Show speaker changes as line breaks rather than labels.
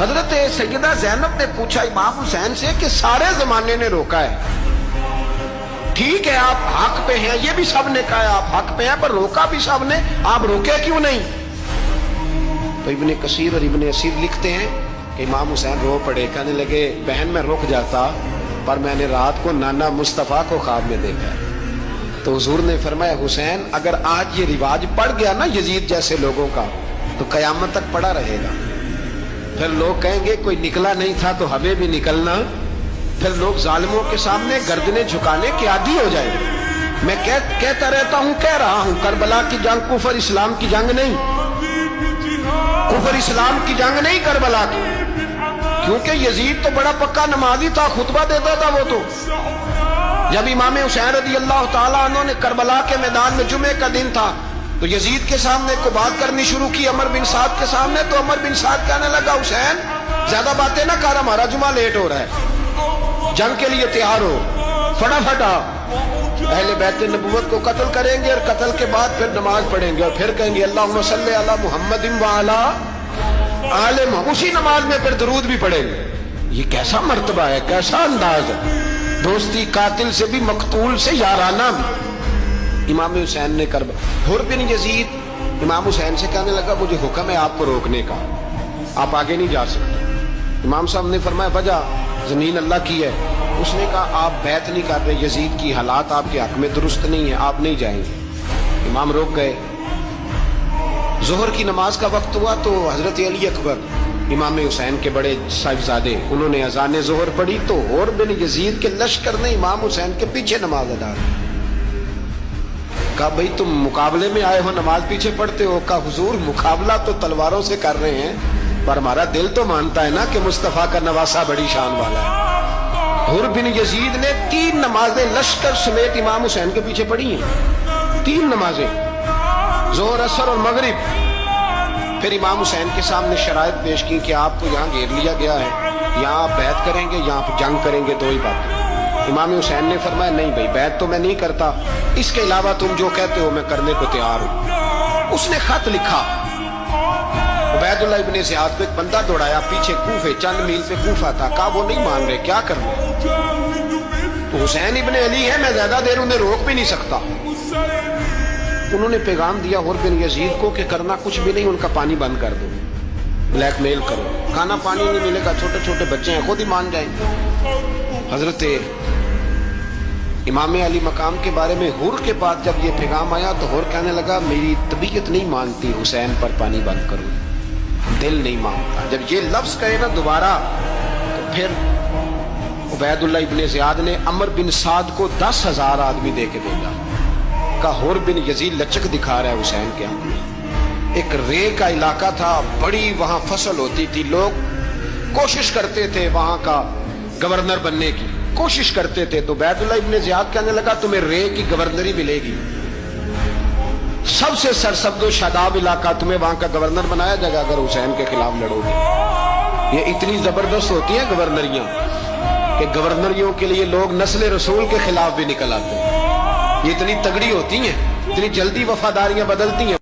حضرت سیدہ زینب نے پوچھا امام حسین سے کہ سارے زمانے نے روکا ہے، ٹھیک ہے آپ حق پہ ہیں، یہ بھی سب نے کہا آپ حق پہ ہیں، پر روکا بھی سب نے، آپ روکے کیوں نہیں؟ تو ابن کثیر اور ابن اسیر لکھتے ہیں کہ امام حسین رو پڑے، کہنے لگے بہن میں رک جاتا، پر میں نے رات کو نانا مصطفیٰ کو خواب میں دیکھا۔ تو حضور نے فرمایا حسین اگر آج یہ رواج پڑ گیا نا یزید جیسے لوگوں کا تو قیامت تک پڑا رہے گا، پھر لوگ کہیں گے کوئی نکلا نہیں تھا تو ہمیں بھی نکلنا، پھر لوگ ظالموں کے سامنے گردنیں جھکانے کے عادی ہو جائیں گے۔ میں کہتا رہتا ہوں، کہہ رہا ہوں، کربلا کی جنگ کفر اسلام کی جنگ نہیں، کفر اسلام کی جنگ نہیں کربلا کی، کیونکہ یزید تو بڑا پکا نمازی تھا، خطبہ دیتا تھا وہ تو۔ جب امام حسین رضی اللہ تعالیٰ عنہ نے کربلا کے میدان میں جمعے کا دن تھا تو یزید کے سامنے کو بات کرنی شروع کی عمر بن سعد کے سامنے، تو عمر بن سعد کہنے لگا حسین زیادہ باتیں نہ کر، ہمارا جمعہ لیٹ ہو رہا ہے، جنگ کے لیے تیار ہو، فٹافٹ آ، اہل بیت نبوت کو قتل کریں گے اور قتل کے بعد پھر نماز پڑھیں گے اور پھر کہیں گے اللہم صلی علی محمد وعلی آل محمد، اسی نماز میں پھر درود بھی پڑھیں گے۔ یہ کیسا مرتبہ ہے، کیسا انداز ہے، دوستی قاتل سے بھی مقتول سے یارانہ بھی۔ امام حسین نے حر بن یزید امام حسین سے کہنے لگا مجھے حکم ہے آپ کو روکنے کا، آپ آگے نہیں جا سکتے۔ امام صاحب نے فرمایا وجہ زمین اللہ کی ہے، اس نے کہا آپ بیعت نہیں کر رہے، یزید کی حالات آپ کے حق میں درست نہیں ہے، آپ نہیں جائیں گے۔ امام روک گئے۔ ظہر کی نماز کا وقت ہوا تو حضرت علی اکبر امام حسین کے بڑے صاحبزادے انہوں نے اذان ظہر پڑھی تو حر بن یزید کے لشکر نے امام حسین کے پیچھے نماز ادا کی۔ کہا بھئی تم مقابلے میں آئے ہو نماز پیچھے پڑھتے ہو؟ کہا حضور مقابلہ تو تلواروں سے کر رہے ہیں پر ہمارا دل تو مانتا ہے نا کہ مصطفیٰ کا نواسہ بڑی شان والا ہے۔ حر بن یزید نے 3 نمازیں لشکر سمیت امام حسین کے پیچھے پڑھی ہیں، 3 نمازیں، ظہر اثر اور مغرب۔ پھر امام حسین کے سامنے شرائط پیش کی کہ آپ کو یہاں گھیر لیا گیا ہے، یہاں آپ بیعت کریں گے، یہاں پہ جنگ کریں گے، 2 ہی باتیں۔ امام حسین نے فرمایا نہیں بھائی بیعت تو میں نہیں کرتا، اس کے علاوہ تم جو کہتے ہو میں کرنے کو تیار ہوں۔ اس نے خط لکھا، عبید اللہ ابن زیاد کو ایک بندہ دوڑایا پیچھے کوفے، چند میل پہ کوفہ تھا، کہا وہ نہیں مان رہے، کیا کرنا؟ تو حسین ابن علی ہے، میں زیادہ دیر انہیں روک بھی نہیں سکتا۔ انہوں نے پیغام دیا حر بن یزید کو کہ کرنا کچھ بھی نہیں، ان کا پانی بند کر دو، بلیک میل کرو، کھانا پانی نہیں ملے گا، چھوٹے چھوٹے بچے ہیں خود ہی مان جائیں گے۔ حضرت امام علی مقام کے بارے میں حر کے بعد جب یہ پیغام آیا تو حر کہنے لگا میری طبیعت نہیں مانتی حسین پر پانی بند کرو، دل نہیں مانتا۔ جب یہ لفظ کہے نا دوبارہ تو پھر عبید اللہ ابن زیاد نے عمر بن سعد کو 10,000 آدمی دے کے بھیجا، کہا حر بن یزید لچک دکھا رہا ہے حسین کے ہاتھ میں۔ ایک رے کا علاقہ تھا، بڑی وہاں فصل ہوتی تھی، لوگ کوشش کرتے تھے وہاں کا گورنر بننے کی، کوشش کرتے تھے۔ تو عبید اللہ ابن زیاد کہنے لگا تمہیں رے کی گورنری ملے گی، سب سے سرسبز و شاداب علاقہ، تمہیں وہاں کا گورنر بنایا جائے گا اگر حسین کے خلاف لڑو گے۔ یہ اتنی زبردست ہوتی ہیں گورنریاں کہ گورنریوں کے لیے لوگ نسل رسول کے خلاف بھی نکل آتے ہیں، یہ اتنی تگڑی ہوتی ہیں، اتنی جلدی وفاداریاں بدلتی ہیں۔